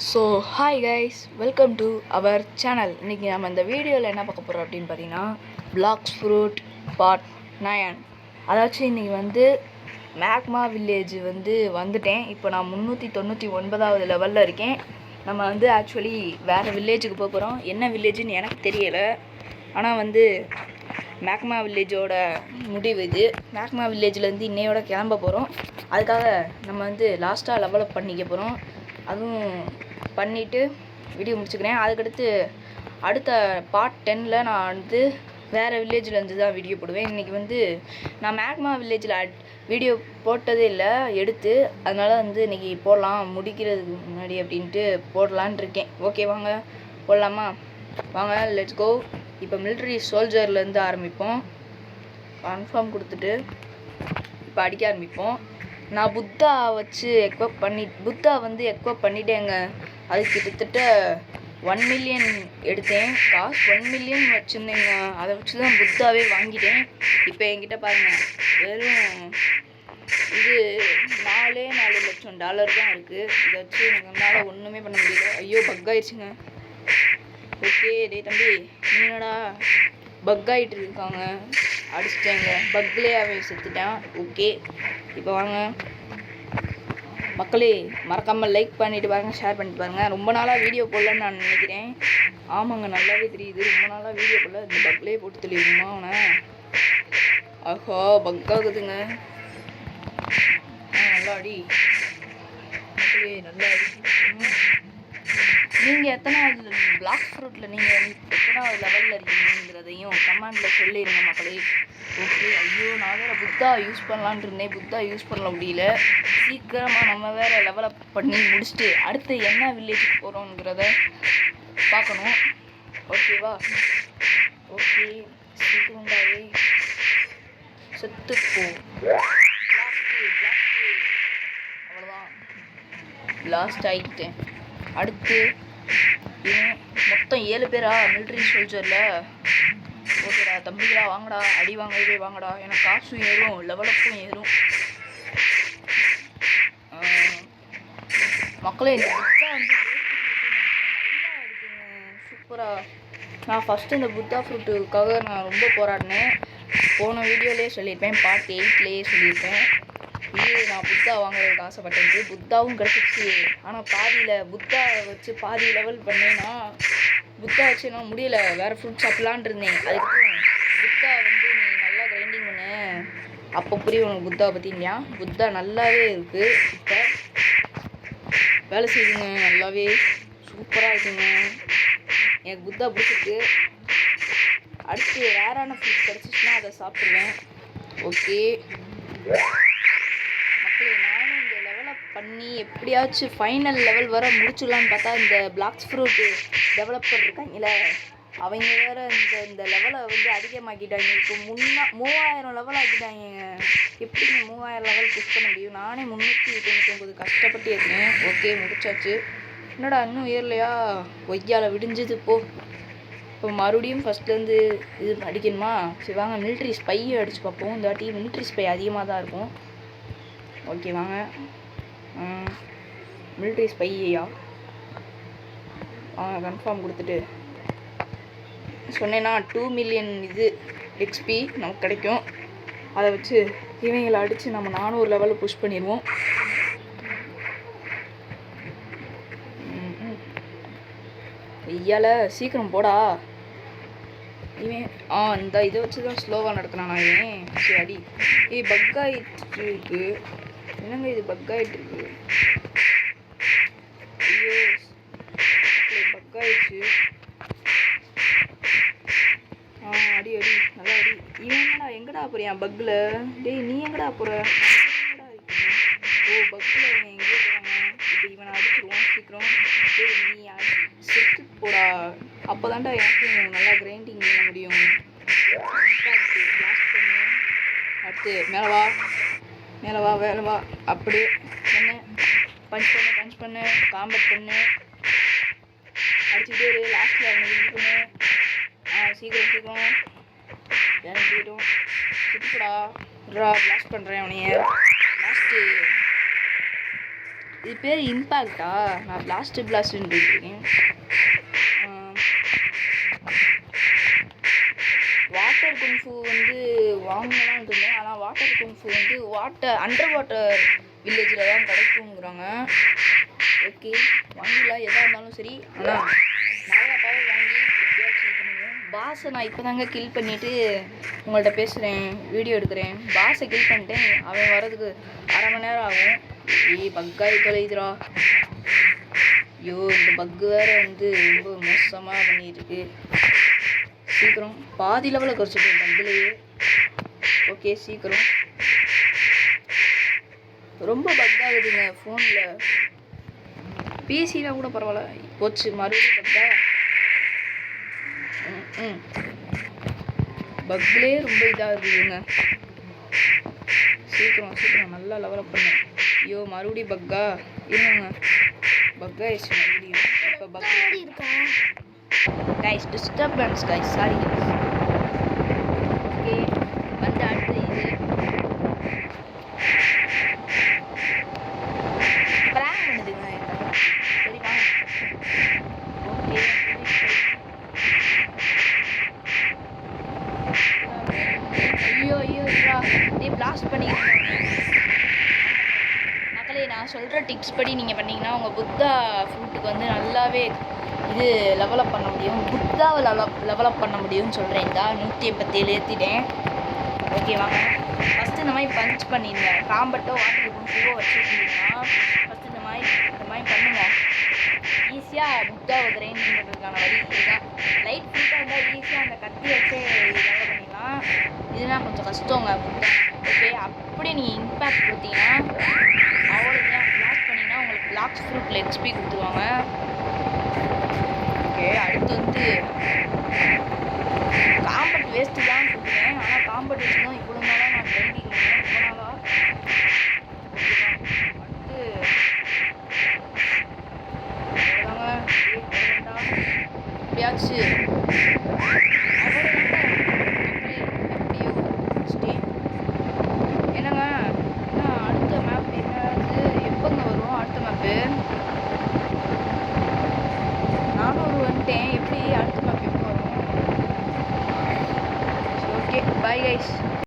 So hi guys, welcome to our channel. இன்றைக்கி நம்ம இந்த வீடியோவில் என்ன பார்க்க போகிறோம் அப்படின்னு பார்த்தீங்கன்னா, பிளாக்ஸ் ஃப்ரூட் பார்ட் 9. அதாச்சும் இன்றைக்கி மேக்மா வில்லேஜ் வந்துட்டேன். இப்போ நான் 399வது லெவலில் இருக்கேன். நம்ம ஆக்சுவலி வேறு வில்லேஜுக்கு போக போகிறோம். என்ன வில்லேஜுன்னு எனக்கு தெரியலை. ஆனால் மேக்மா வில்லேஜோட முடிவு இது. மேக்மா வில்லேஜ்லேருந்து இன்னையோட கிளம்ப போகிறோம். அதுக்காக நம்ம லாஸ்ட்டாக லெவலப் பண்ணிக்க போகிறோம். அதுவும் பண்ணிவிட்டு வீடியோ முடிச்சுக்கிறேன். அதுக்கடுத்து அடுத்த பார்ட் 10ல் நான் வேறு வில்லேஜ்லேருந்து தான் வீடியோ போடுவேன். இன்றைக்கி நான் மேக்மா வில்லேஜில் வீடியோ போட்டதே இல்லை எடுத்து, அதனால் இன்றைக்கி போடலாம் முடிக்கிறதுக்கு முன்னாடி அப்படின்ட்டு போடலான் இருக்கேன். ஓகே, வாங்க போடலாமா? வாங்க, லெட்ஸ் கோ. இப்போ மிலிட்ரி சோல்ஜர்லேருந்து ஆரம்பிப்போம். கன்ஃபார்ம் கொடுத்துட்டு இப்போ அடிக்க ஆரம்பிப்போம். நான் புத்தா வச்சு எக்வப் பண்ணிட்டேங்க. அது கிட்டத்தட்ட 1 மில்லியன் எடுத்தேன். காசு 1 மில்லியன் வச்சுருந்தேங்க. அதை வச்சு தான் புத்தாவே வாங்கிட்டேன். இப்போ என்கிட்ட பாருங்கள், வெறும் இது 4 லட்சம் டாலர் தான் இருக்குது. இதை வச்சு என்னால் ஒன்றுமே பண்ண முடியல. ஐயோ, பக் ஆயிடுச்சுங்க. ஓகே, டே தம்பி, நீ என்னடா பக் ஆகிட்டு இருக்காங்க? அடிச்சிட்டேங்க, பக்லேயே அவன் செத்துட்டான். ஓகே, இப்போ வாங்க மக்களே, மறக்காமல் லைக் பண்ணிவிட்டு பாருங்கள், ஷேர் பண்ணிட்டு பாருங்கள். ரொம்ப நாளாக வீடியோ போடலன்னு நான் நினைக்கிறேன். ஆமாங்க, நல்லாவே தெரியுது. ரொம்ப நாளாக வீடியோ போடல. இந்த பக்லேயே போட்டு தெளிவுமா அவனை? ஆஹா, பக் ஆகுதுங்க. நல்லா அடி மக்களே, நல்லா அடி. நீங்கள் எத்தனாவது பிளாக் ஃப்ரூட்டில் நீங்கள் எத்தனாவது லெவலில் இருக்கீங்கிறதையும் கமெண்டில் சொல்லிடுங்க மக்களே. ஓகே, ஐயோ, நான் வேறு புத்தா யூஸ் பண்ணலான் இருந்தேன். புத்தா யூஸ் பண்ண முடியல. சீக்கிரமாக நம்ம வேறு லெவலப் பண்ணி முடிச்சுட்டு அடுத்து என்ன வில்லேஜுக்கு போகிறோங்கிறத பார்க்கணும். ஓகேவா? ஓகே, சீக்கிரண்டாவே செத்துப்போ. அவ்வளோதான், லாஸ்ட் ஆகிட்டேன். அடுத்து மொத்தம் 7 பேரா மிலிட்ரி சோல்ஜரில்? ஓகேடா தம்பிடா, வாங்கடா, அடி வாங்கவே வாங்கடா. எனக்கு காசும் ஏறும், லெவலப்பும் ஏறும். மக்களே, இந்த புத்தா நல்லா இருக்குங்க, சூப்பராக. நான் ஃபஸ்ட்டு இந்த புத்தா ஃப்ரூட்டுக்காக நான் ரொம்ப போராடினேன். போன வீடியோலேயே சொல்லியிருப்பேன், பார்ட் 8லேயே சொல்லியிருப்பேன். இது நான் புத்தா வாங்குறதுக்கு ஆசைப்பட்டேன். புத்தாவும் கிடச்சிச்சு. ஆனால் பாதியில் புத்தா வச்சு பாதி லெவல் பண்ணேன்னா புத்தா வச்சு நான் முடியலை. வேறு ஃப்ரூட் சாப்பிட்லான் இருந்தேன். அதுக்கப்புறம் புத்தா நீ நல்லா கிரைண்டிங் பண்ணு, அப்போ புரியும் உனக்கு புத்தாவை பற்றிங்களா. புத்தா நல்லாவே இருக்குது. இப்போ வேலை செய்யுங்க, நல்லாவே சூப்பராக இருக்குங்க. எனக்கு புத்தா பிடிச்சிருக்கு. அடுத்து வேறான ஃப்ரூட் கிடச்சிச்சுன்னா அதை சாப்பிடுவேன். ஓகே மக்களே, நானும் இந்த லெவலப் பண்ணி எப்படியாச்சும் ஃபைனல் லெவல் வர முடிச்சுடலான்னு பார்த்தா, இந்த பிளாக்ஸ் ஃப்ரூட்டு டெவலப்பர் இருக்காங்களே, அவங்க வேறு இந்த லெவலை அதிகமாக்கிட்டாங்க. இப்போ 3000 லெவல் ஆக்கிட்டாங்க. எப்படிங்க 3000 லெவல் புஷ் பண்ண முடியும்? நானே 399 கஷ்டப்பட்டு இருக்கேன். ஓகே, முடிச்சாச்சு. என்னடா இன்னும் ஏறலையா? ஒய்யால விடிஞ்சது போ. இப்போ மறுபடியும் ஃபஸ்ட்லேருந்து இது அடிக்கணுமா? சரி வாங்க, மிலிட்ரி ஸ்பையை அடித்து பார்ப்போம். இந்த வாட்டி மிலிட்ரி ஸ்பை அதிகமாக தான் இருக்கும். ஓகே வாங்க, மிலிட்ரி ஸ்பையா வாங்க, கன்ஃபார்ம் கொடுத்துட்டு சொன்னேன்னா 2 மில்லியன் இது எக்ஸ்பி நமக்கு கிடைக்கும். அதை வச்சு இவங்களை அடித்து நம்ம 400 லெவலில் புஷ் பண்ணிடுவோம். ஐயால சீக்கிரம் போடா. இவன் இந்த இதை வச்சு தான் ஸ்லோவாக நடத்தினானா இவன்? சரி அடி. பக் ஆகிட்டு இருக்கு. என்னங்க இது பக் ஆகிட்டு இருக்கு? ஐயோ, பக் ஆயிடுச்சு. அடி அடி, நல்லா அடி. இவன் எங்கடா போறியான் பக்கில்? டேய், நீ எங்கடா போகிற? எங்கடா இருக்கீங்க? ஓ, பக்கில் இவன் எங்கேயோ போகிறாங்க. இப்போ இவனை அடிச்சிடுவோம் சீக்கிரம். டேய், நீ செத்து போடா. அப்போ தான்டா எனக்கு நல்லா கிரைண்டிங் பண்ண முடியும். லாஸ்ட் பண்ணு. அடுத்து மேலே வா, மேலே வா, வேலை வா. அப்படியே பண்ணு, பஞ்ச் பண்ணு, காம்பேட் பண்ணு, அடிச்சுக்கிட்டே இரு. லாஸ்ட்டில் அவங்க இது பண்ணு. சீக்கிரம் எனக்கு போய்டும். சுற்றுப்படா, பிளாஸ்ட் பண்ணுறேன் அவனைய. லாஸ்ட்டு இது பேர் இம்பேக்டா? நான் பிளாஸ்ட்னு இருக்கேன். வாட்டர் குங்ஃபு வந்து வாங்கலாம்னு இருந்தேன். ஆனால் வாட்டர் குங்ஃபு வந்து அண்டர் வாட்டர் வில்லேஜில் தான் கிடைக்குங்கிறாங்க. ஓகே, வாங்கிடலாம். எதாக இருந்தாலும் சரி. ஆனால் நிறையா பவர் வாங்கி எப்படியாச்சும் பண்ணுவேன். பாஸை நான் இப்போ தாங்க கில் பண்ணிவிட்டு உங்கள்கிட்ட பேசுகிறேன், வீடியோ எடுக்கிறேன். பாஸை கில் பண்ணிட்டேன். அவன் வர்றதுக்கு 1/2 மணி நேரம் ஆகும். பக்காய் தொலைதுரா. ஐயோ, இந்த பக்கு வேறு வந்து ரொம்ப மோசமாக பண்ணியிருக்கு. சீக்கிரம் பாதி லெவலில் குறைச்சிட்டேன் பக்குலேயே. ஓகே, சீக்கிரம். ரொம்ப பக் ஆகுதுங்க ஃபோனில். பிசினா கூட பரவாயில்ல. போச்சு, மறுபடியும் பக்கா. பக்லேயே ரொம்ப இதாக இருக்குதுங்க. சீக்கிரம் நல்லா லெவலப் பண்ணு. ஐயோ, மறுபடியும் பக்கா. இருங்க, பக்கா ஆயிடுச்சு மறுபடியும். இப்போ பக் இருக்கா guys? Disturbance guys, sorry guys. Okay, வந்து அடுத்து இது பிளான் பண்ணுதுங்க. சரி வாங்க. ஓகே, ஐயோ நீ பிளாஸ்ட் பண்ணிக்கிறேன். மக்களே, நான் சொல்கிற டிப்ஸ் படி நீங்கள் பண்ணிங்கன்னா உங்கள் புத்தா ஃப்ரூட்டுக்கு வந்து நல்லாவே இது லெவலப் பண்ண முடியும். புத்தாவை லெவலப் பண்ண முடியும்னு சொல்கிறேன். இந்த 187 ஏற்றிட்டேன். ஓகே வாங்க. ஃபஸ்ட்டு இந்த மாதிரி பஞ்ச் பண்ணிடுங்க. காம்பட்டோ வாட்டர் குங்ஃபுவோ வச்சுருந்தீங்கன்னா ஃபஸ்ட்டு இந்த மாதிரி பண்ணுங்கள். ஈஸியாக புத்தாவை கிரைண்ட் பண்ணுறதுக்கான வழி இதுதான். லைட் ஃப்ரூட்டாக இருந்தால் ஈஸியாக அந்த கத்தி வச்சே லெவல் பண்ணிடலாம். இதுதான் கொஞ்சம் கஷ்டங்க புத்தா. ஓகே, அப்படி நீங்கள் இம்பேக்ட் கொடுத்தீங்கன்னா அவ்வளோதான். பிளாக் பண்ணிங்கன்னா உங்களுக்கு பிளாக்ஸ் ஃப்ரூட்டில் எக்ஸ்பி கொடுத்துருவாங்க. ஓகே, அடுத்து வந்து காம்பட் வேஸ்ட்டு தான் கொடுக்குறேன். ஆனால் காம்பட் வச்சு தான் இவ்வளோ நாளாக நான் ட்ரெண்டிங் ரொம்ப நாளாக. அடுத்து எப்படியாச்சு